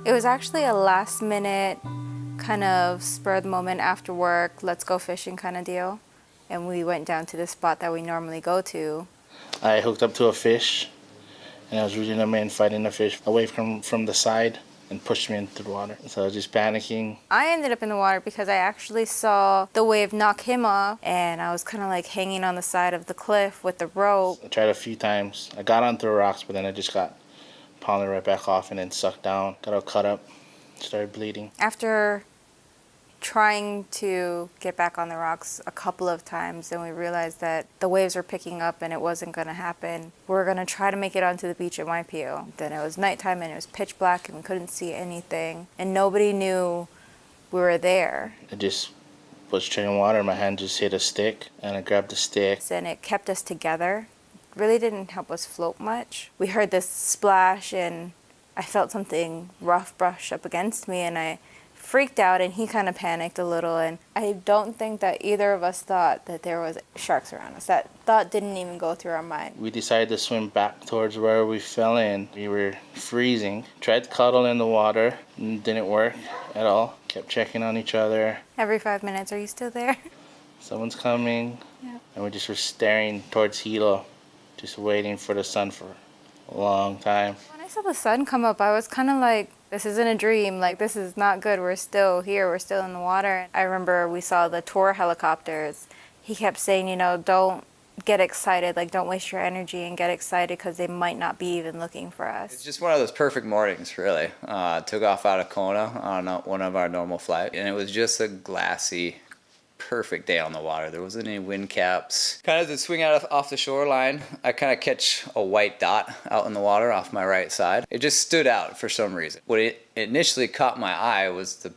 It was actually a last minute kind of spur of the moment after work, let's go fishing kind of deal. And we went down to the spot that we normally go to. I hooked up to a fish and I was reeling him in, fighting the fish away from the side and pushed me into the water. So I was just panicking. I ended up in the water because I actually saw the wave knock him off and I was kind of like hanging on the side of the cliff with the rope. I tried a few times. I got onto the rocks, but then I just got pounded right back off and then sucked down. Got all cut up, started bleeding. After trying to get back on the rocks a couple of times, and we realized that the waves were picking up and it wasn't going to happen. We were going to try to make it onto the beach at Waipio. Then it was nighttime and it was pitch black and we couldn't see anything and nobody knew we were there. I just was treading water. My hand just hit a stick and I grabbed the stick. And it kept us together. Really didn't help us float much. We heard this splash and I felt something rough brush up against me and I freaked out and he kind of panicked a little, and I don't think that either of us thought that there was sharks around us. That thought didn't even go through our mind. We decided to swim back towards where we fell in. We were freezing. Tried to cuddle in the water, and didn't work at all. Kept checking on each other. Every 5 minutes, are you still there? Someone's coming. Yeah. And we just were staring towards Hilo, just waiting for the sun for a long time. When I saw the sun come up, I was kind of like, this isn't a dream, like this is not good, we're still here, we're still in the water. I remember we saw the tour helicopters. He kept saying, you know, don't get excited, like don't waste your energy and get excited because they might not be even looking for us. It's just one of those perfect mornings, really. Took off out of Kona on one of our normal flights, and it was just a glassy, perfect day on the water. There wasn't any wind caps. Kind of as I swing out off the shoreline, I kind of catch a white dot out in the water off my right side. It just stood out for some reason. What it initially caught my eye was the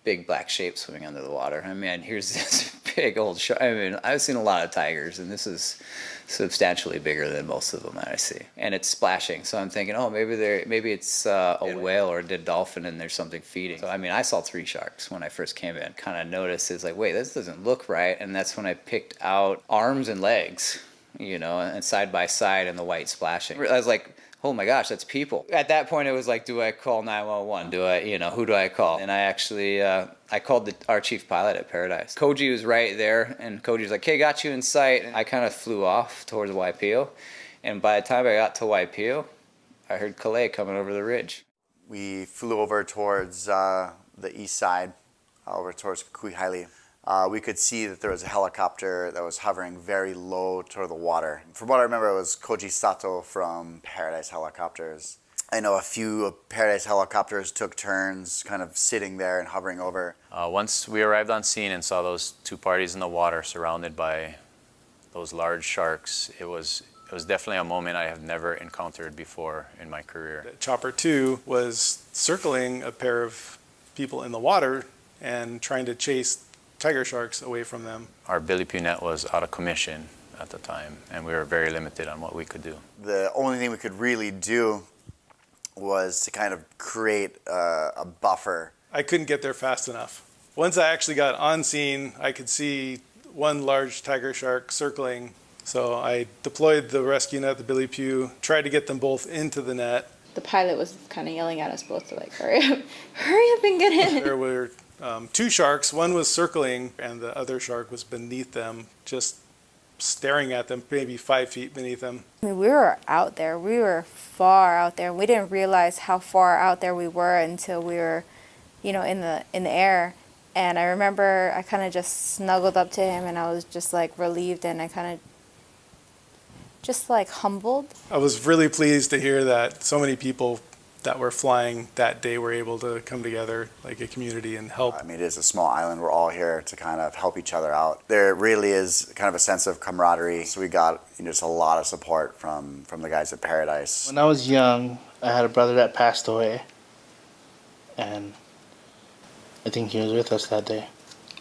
big black shape swimming under the water. I mean, here's this big old shark. I mean, I've seen a lot of tigers, and this is substantially bigger than most of them that I see. And it's splashing, so I'm thinking, oh, maybe it's a whale or a dead dolphin and there's something feeding. So I mean, I saw 3 sharks when I first came in. Kind of noticed, it's like, wait, this doesn't look right. And that's when I picked out arms and legs, you know, and side by side and the white splashing. I was like, oh my gosh, that's people. At that point, it was like, do I call 911? Who do I call? And I actually, I called our chief pilot at Paradise. Koji was right there, and Koji was like, hey, got you in sight. And I kind of flew off towards Waipio. And by the time I got to Waipio, I heard Calais coming over the ridge. We flew over towards the east side, over towards Kukuihaele. We could see that there was a helicopter that was hovering very low toward the water. From what I remember, it was Koji Sato from Paradise Helicopters. I know a few Paradise Helicopters took turns kind of sitting there and hovering over. Once we arrived on scene and saw those 2 parties in the water surrounded by those large sharks, it was definitely a moment I have never encountered before in my career. Chopper 2 was circling a pair of people in the water and trying to chase tiger sharks away from them. Our Billy Pew net was out of commission at the time, and we were very limited on what we could do. The only thing we could really do was to kind of create a buffer. I couldn't get there fast enough. Once I actually got on scene, I could see one large tiger shark circling. So I deployed the rescue net, the Billy Pew, tried to get them both into the net. The pilot was kind of yelling at us both to like, hurry up and get in. There were 2 sharks. One was circling and the other shark was beneath them, just staring at them, maybe 5 feet beneath them. I mean, we were out there. We were far out there. We didn't realize how far out there we were until we were, you know, in the air. And I remember I kind of just snuggled up to him and I was just like relieved and I kind of just like humbled. I was really pleased to hear that so many people that were flying that day were able to come together like a community and help. I mean, it is a small island. We're all here to kind of help each other out. There really is kind of a sense of camaraderie. So we got just a lot of support from the guys at Paradise. When I was young, I had a brother that passed away, and I think he was with us that day.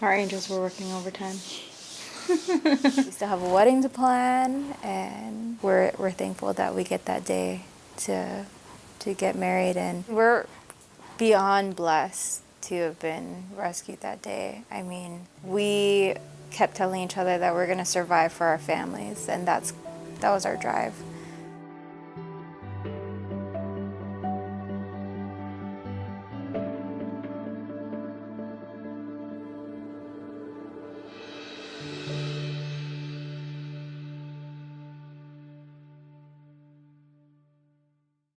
Our angels were working overtime. We still have a wedding to plan, and we're thankful that we get that day to get married, and we're beyond blessed to have been rescued that day. I mean, we kept telling each other that we're going to survive for our families, and that was our drive.